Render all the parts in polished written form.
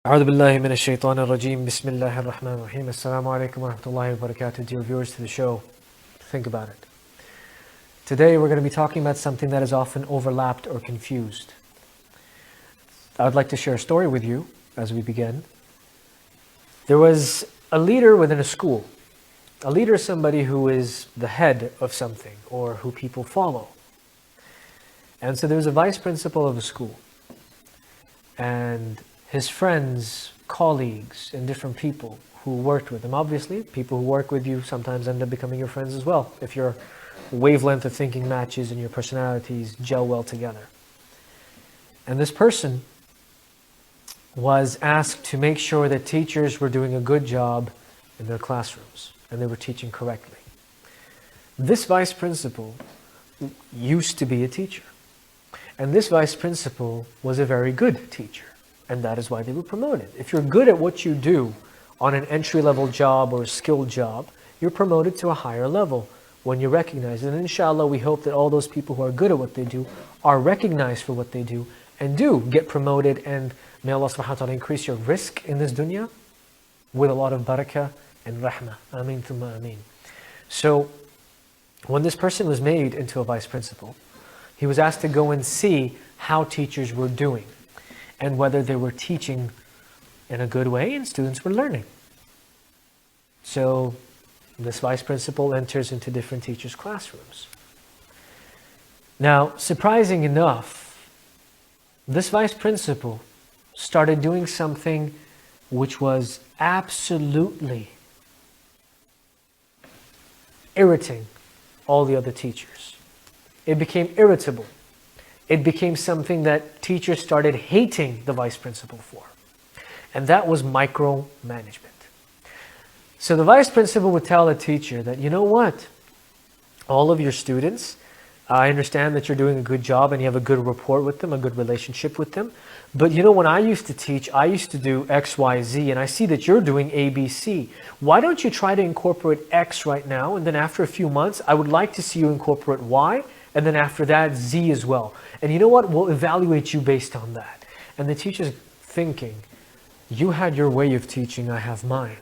أعوذ بالله من الشيطان الرجيم بسم الله الرحمن الرحيم Assalamu alaikum wa rahmatullahi wa barakatuh. Dear viewers to the show, think about it. Today we're going to be talking about something that is often overlapped or confused. I would like to share a story with you as we begin. There was a leader within a school. A leader is somebody who is the head of something or who people follow. And so there was a vice principal of a school. And his friends, colleagues, and different people who worked with him. Obviously, people who work with you sometimes end up becoming your friends as well, if your wavelength of thinking matches and your personalities gel well together. And this person was asked to make sure that teachers were doing a good job in their classrooms, and they were teaching correctly. This vice principal used to be a teacher. And this vice principal was a very good teacher. And that is why they were promoted. If you're good at what you do on an entry-level job or a skilled job, you're promoted to a higher level when you're recognized. And inshallah, we hope that all those people who are good at what they do are recognized for what they do and do get promoted. And may Allah subhanahu wa ta'ala increase your risk in this dunya with a lot of barakah and rahmah. Ameen thumma ameen. So, when this person was made into a vice principal, he was asked to go and see how teachers were doing and whether they were teaching in a good way and students were learning. So this vice principal enters into different teachers' classrooms. Now, surprising enough, this vice principal started doing something which was absolutely irritating all the other teachers. It became irritable. It became something that teachers started hating the vice principal for. And that was micromanagement. So the vice principal would tell a teacher that, you know what, all of your students, I understand that you're doing a good job and you have a good rapport with them, a good relationship with them. But you know, when I used to teach, I used to do X, Y, Z, and I see that you're doing A, B, C. Why don't you try to incorporate X right now? And then after a few months, I would like to see you incorporate Y. And then after that, Z as well. And you know what? We'll evaluate you based on that. And the teacher's thinking, you had your way of teaching, I have mine.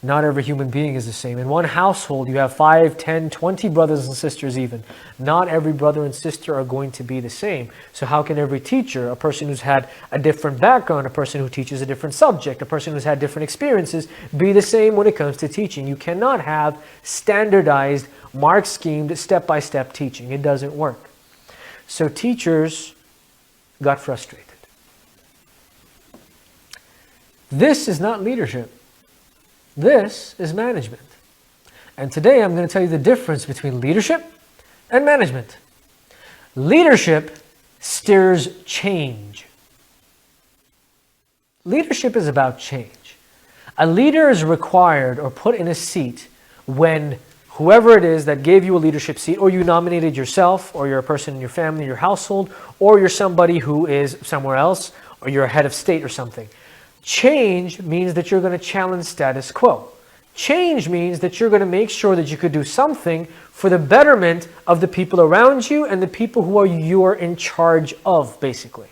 Not every human being is the same. In one household, you have 5, 10, 20 brothers and sisters even. Not every brother and sister are going to be the same. So how can every teacher, a person who's had a different background, a person who teaches a different subject, a person who's had different experiences, be the same when it comes to teaching? You cannot have standardized, mark-schemed, step-by-step teaching. It doesn't work. So teachers got frustrated. This is not leadership. This is management. And today I'm going to tell you the difference between leadership and management. Leadership steers change. Leadership is about change. A leader is required or put in a seat when whoever it is that gave you a leadership seat, or you nominated yourself, or you're a person in your family, your household, or you're somebody who is somewhere else, or you're a head of state or something. Change means that you're going to challenge status quo. Change means that you're going to make sure that you could do something for the betterment of the people around you and the people who you are in charge of, basically.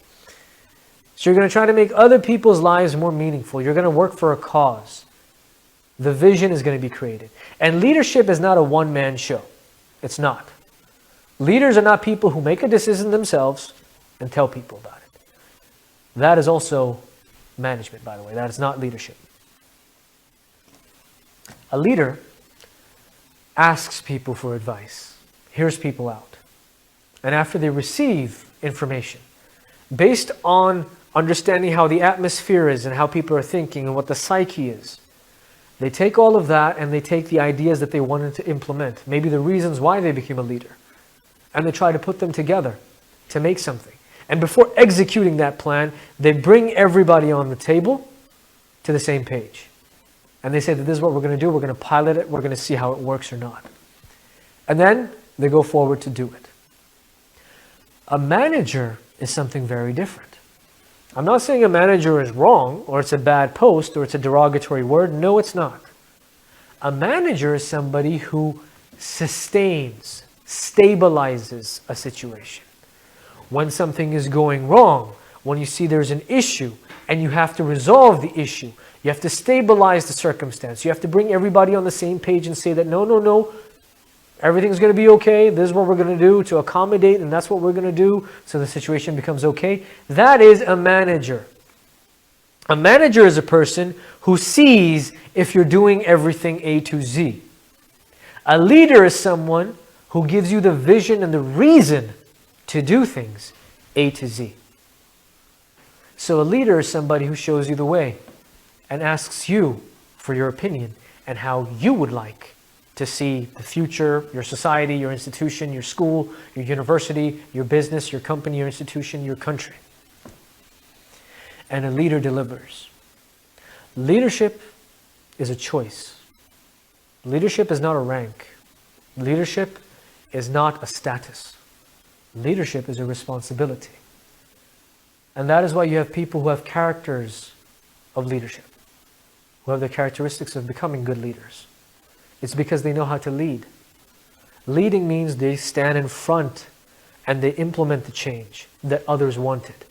So you're going to try to make other people's lives more meaningful. You're going to work for a cause. The vision is going to be created. And leadership is not a one-man show. It's not. Leaders are not people who make a decision themselves and tell people about it. That is also management, by the way. That is not leadership. A leader asks people for advice, hears people out. And after they receive information, based on understanding how the atmosphere is and how people are thinking and what the psyche is, they take all of that and they take the ideas that they wanted to implement, maybe the reasons why they became a leader, and they try to put them together to make something. And before executing that plan, they bring everybody on the table to the same page. And they say that this is what we're going to do. We're going to pilot it. We're going to see how it works or not. And then they go forward to do it. A manager is something very different. I'm not saying a manager is wrong, or it's a bad post, or it's a derogatory word. No, it's not. A manager is somebody who sustains, stabilizes a situation. When something is going wrong, when you see there's an issue and you have to resolve the issue. You have to stabilize the circumstance. You have to bring everybody on the same page and say that no, everything's going to be okay. This is what we're going to do to accommodate, and that's what we're going to do so the situation becomes okay. That is a manager. A manager is a person who sees if you're doing everything A to Z. A leader is someone who gives you the vision and the reason to do things A to Z. So a leader is somebody who shows you the way and asks you for your opinion and how you would like to see the future, your society, your institution, your school, your university, your business, your company, your institution, your country. And a leader delivers. Leadership is a choice. Leadership is not a rank. Leadership is not a status. Leadership is a responsibility. And that is why you have people who have characters of leadership, who have the characteristics of becoming good leaders. It's because they know how to lead. Leading means they stand in front and they implement the change that others wanted.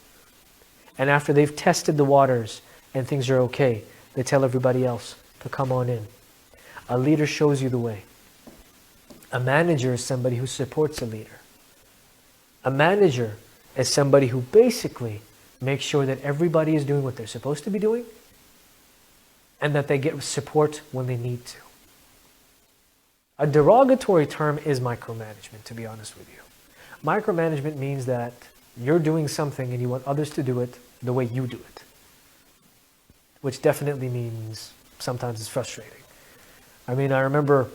And after they've tested the waters and things are okay, they tell everybody else to come on in. A leader shows you the way. A manager is somebody who supports a leader. A manager is somebody who basically makes sure that everybody is doing what they're supposed to be doing and that they get support when they need to. A derogatory term is micromanagement, to be honest with you. Micromanagement means that you're doing something and you want others to do it the way you do it, which definitely means sometimes it's frustrating. I mean, I remember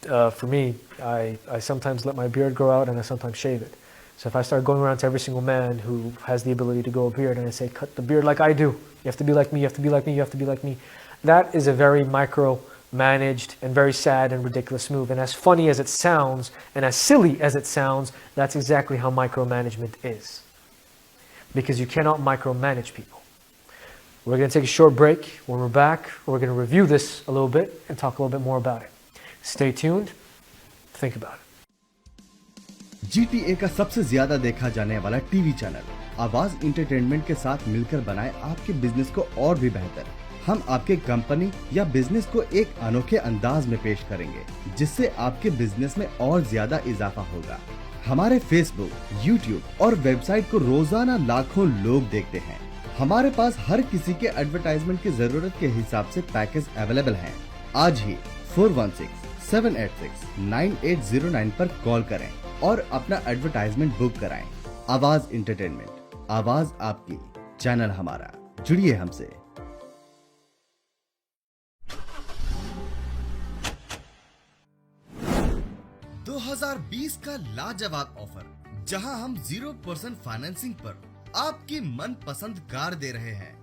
for me, I sometimes let my beard grow out and I sometimes shave it. So if I start going around to every single man who has the ability to grow a beard and I say, cut the beard like I do, you have to be like me, you have to be like me, you have to be like me, that is a very micro-managed and very sad and ridiculous move. And as funny as it sounds and as silly as it sounds, that's exactly how micromanagement is. Because you cannot micromanage people. We're going to take a short break. When we're back, we're going to review this a little bit and talk a little bit more about it. Stay tuned. Think about it. GTA का सबसे ज्यादा देखा जाने वाला TV channel आवाज entertainment के साथ मिलकर बनाए आपके बिजनेस को और भी बेहतर। हम आपके कंपनी या बिजनेस को एक अनोखे अंदाज में पेश करेंगे जिससे आपके बिजनेस में और ज्यादा इजाफा होगा। हमारे फेसबुक, यूट्यूब और वेबसाइट को रोजाना लाखों लोग देखते हैं। हमारे पास हर किसी के एडवर्टाइजमेंट की जरूरत के हिसाब से पैकेज अवेलेबल हैं। आज ही 416-786-9809 पर कॉल करें और अपना एडवर्टाइजमेंट बुक कराएं। आवाज इंटरटेनमेंट, आवाज आपकी, चैनल हमारा। जुड़िए हमसे। का लाजवाब ऑफर, जहां हम 0% फाइनेंसिंग पर आपकी मनपसंद कार दे रहे हैं,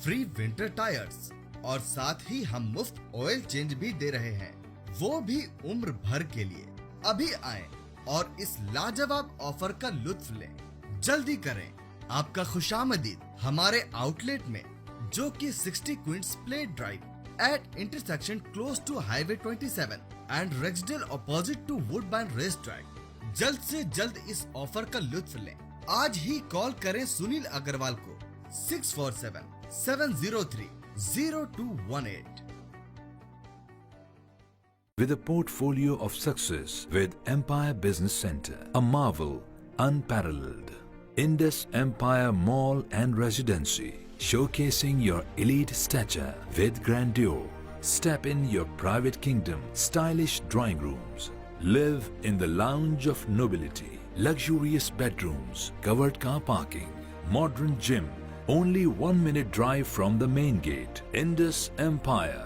फ्री विंटर टायर्स और साथ ही हम मुफ्त ऑयल चेंज भी दे रहे हैं, वो भी उम्र भर के लिए। अभी आएं और इस लाजवाब ऑफर का लुत्फ लें। जल्दी करें, आपका खुशामदीद हमारे आउटलेट में, जो कि 60 Queens Plate Drive at intersection close to highway 27 and Rexdale opposite to Woodbine race track. जल्द से जल्द इस ऑफर का लुत्फ लें। आज ही कॉल करें सुनील अग्रवाल को 647-703-0218। With a portfolio of success with Empire Business Center, a marvel unparalleled. Indus Empire Mall and Residency, showcasing your elite stature with grandeur. Step in your private kingdom, stylish drawing rooms. Live in the lounge of nobility. Luxurious bedrooms, covered car parking, modern gym. Only 1-minute drive from the main gate. Indus Empire.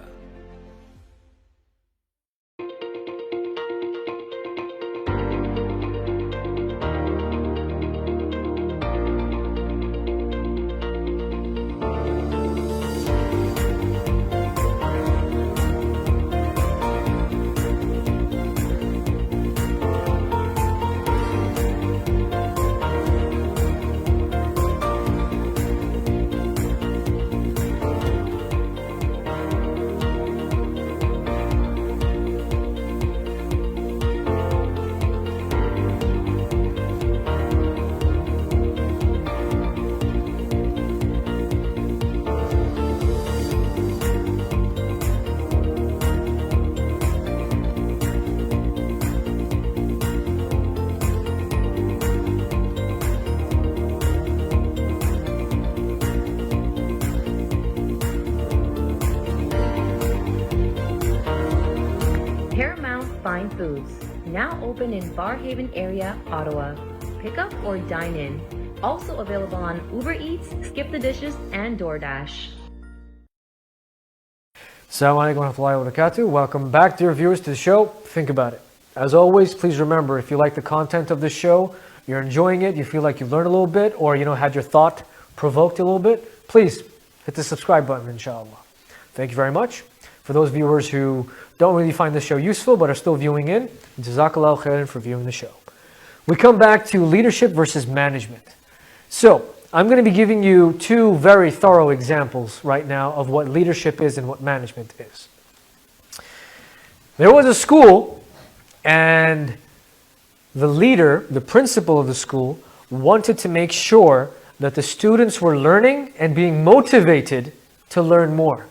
Fine Foods, now open in Barhaven area, Ottawa. Pick up or dine in. Also available on Uber Eats, Skip the Dishes, and DoorDash. Assalamu alaikum wa rahmatullahi wa barakatuh. Welcome back, dear viewers, to the show. Think about it. As always, please remember, if you like the content of the show, you're enjoying it, you feel like you've learned a little bit, or had your thought provoked a little bit, please hit the subscribe button, inshallah. Thank you very much. For those viewers who don't really find the show useful but are still viewing in, jazakallahu khairan for viewing the show. We come back to leadership versus management. So, I'm going to be giving you two very thorough examples right now of what leadership is and what management is. There was a school, and the leader, the principal of the school, wanted to make sure that the students were learning and being motivated to learn more.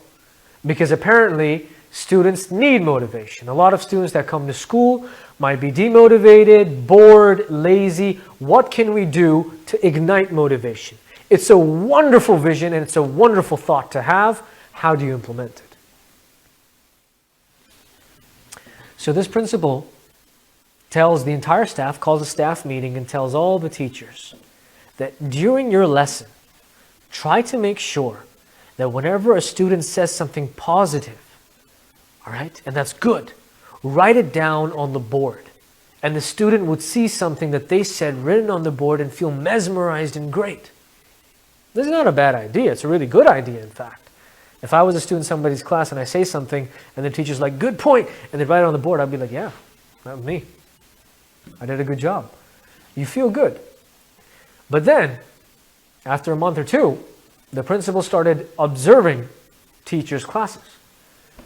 Because apparently, students need motivation. A lot of students that come to school might be demotivated, bored, lazy. What can we do to ignite motivation? It's a wonderful vision and it's a wonderful thought to have. How do you implement it? So this principal tells the entire staff, calls a staff meeting and tells all the teachers that during your lesson, try to make sure that whenever a student says something positive, all right, and that's good, write it down on the board. And the student would see something that they said written on the board and feel mesmerized and great. This is not a bad idea. It's a really good idea, in fact. If I was a student in somebody's class and I say something and the teacher's like, good point, and they write it on the board, I'd be like, yeah, that was me. I did a good job. You feel good. But then, after a month or two, the principal started observing teachers' classes.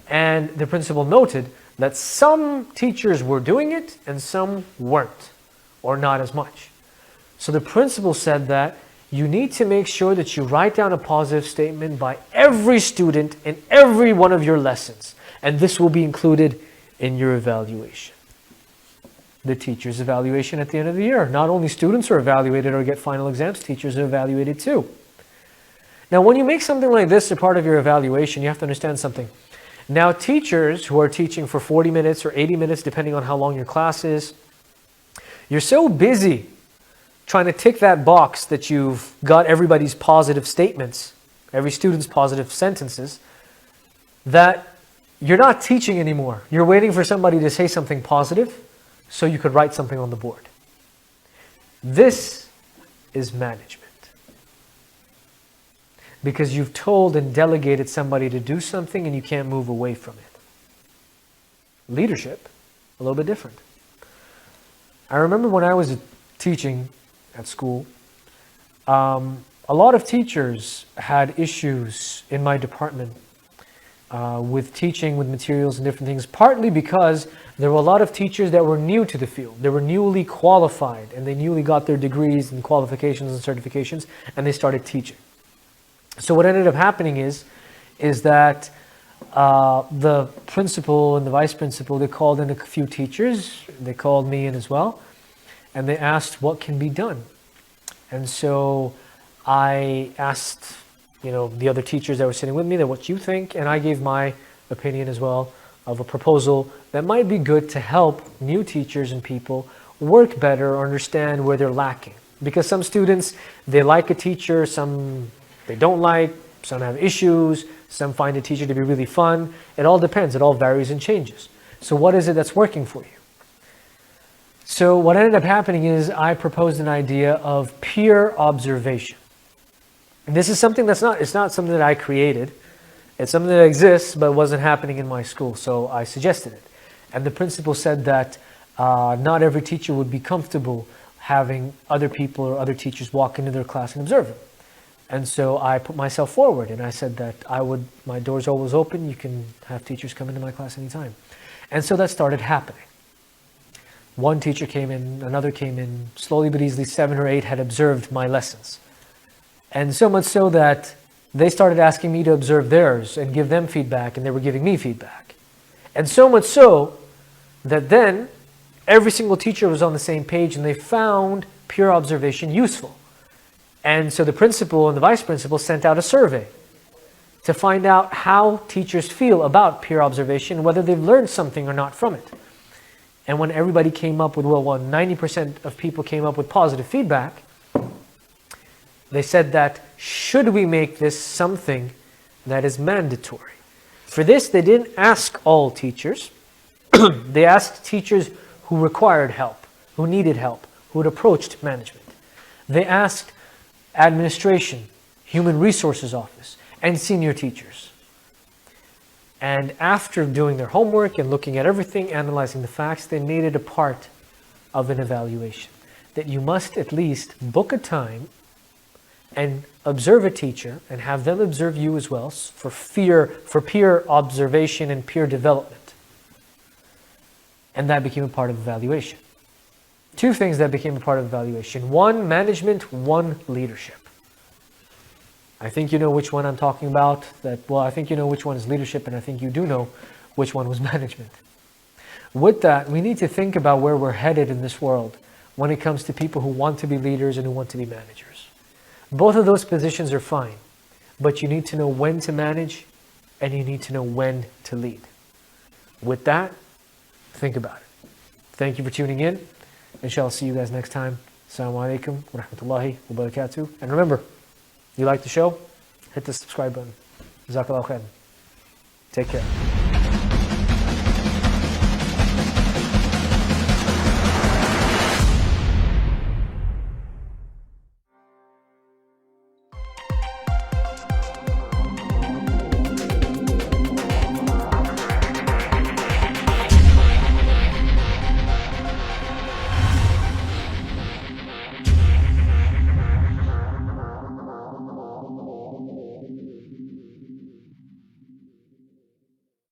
And the principal noted that some teachers were doing it and some weren't, or not as much. So the principal said that you need to make sure that you write down a positive statement by every student in every one of your lessons. And this will be included in your evaluation. The teacher's evaluation at the end of the year. Not only students are evaluated or get final exams, teachers are evaluated too. Now, when you make something like this a part of your evaluation, you have to understand something. Now, teachers who are teaching for 40 minutes or 80 minutes, depending on how long your class is, you're so busy trying to tick that box that you've got everybody's positive statements, every student's positive sentences, that you're not teaching anymore. You're waiting for somebody to say something positive so you could write something on the board. This is management. Because you've told and delegated somebody to do something and you can't move away from it. Leadership, a little bit different. I remember when I was teaching at school, a lot of teachers had issues in my department with teaching, with materials and different things, partly because there were a lot of teachers that were new to the field. They were newly qualified and they newly got their degrees and qualifications and certifications and they started teaching. So what ended up happening is that the principal and the vice principal, they called in a few teachers. They called me in as well. And they asked what can be done. And so I asked, the other teachers that were sitting with me, that what you think. And I gave my opinion as well of a proposal that might be good to help new teachers and people work better or understand where they're lacking. Because some students, they like a teacher, some they don't like, some have issues, some find a teacher to be really fun. It all depends. It all varies and changes. So what is it that's working for you? So what ended up happening is I proposed an idea of peer observation. And this is something it's not something that I created. It's something that exists, but it wasn't happening in my school. So I suggested it. And the principal said that not every teacher would be comfortable having other people or other teachers walk into their class and observe them. And so I put myself forward and I said that my door's always open. You can have teachers come into my class anytime. And so that started happening. One teacher came in, another came in. Slowly but easily, 7 or 8 had observed my lessons. And so much so that they started asking me to observe theirs and give them feedback, and they were giving me feedback. And so much so that then every single teacher was on the same page and they found peer observation useful. And so the principal and the vice principal sent out a survey to find out how teachers feel about peer observation, whether they've learned something or not from it. And when everybody came up with, 90% of people came up with positive feedback, they said that, should we make this something that is mandatory? For this, they didn't ask all teachers. They asked teachers who required help, who needed help, who had approached management. They asked administration, human resources office, and senior teachers. And after doing their homework and looking at everything, analyzing the facts, they made it a part of an evaluation. That you must at least book a time and observe a teacher and have them observe you as well for peer observation and peer development. And that became a part of evaluation. Two things that became a part of evaluation. One, management. One, leadership. I think you know which one I'm talking about. I think you know which one is leadership, and I think you do know which one was management. With that, we need to think about where we're headed in this world when it comes to people who want to be leaders and who want to be managers. Both of those positions are fine, but you need to know when to manage and you need to know when to lead. With that, think about it. Thank you for tuning in. Inshallah, see you guys next time. Assalamu alaikum wa rahmatullahi wa barakatuh. And remember, you like the show? Hit the subscribe button. Jazakallahu khair. Take care.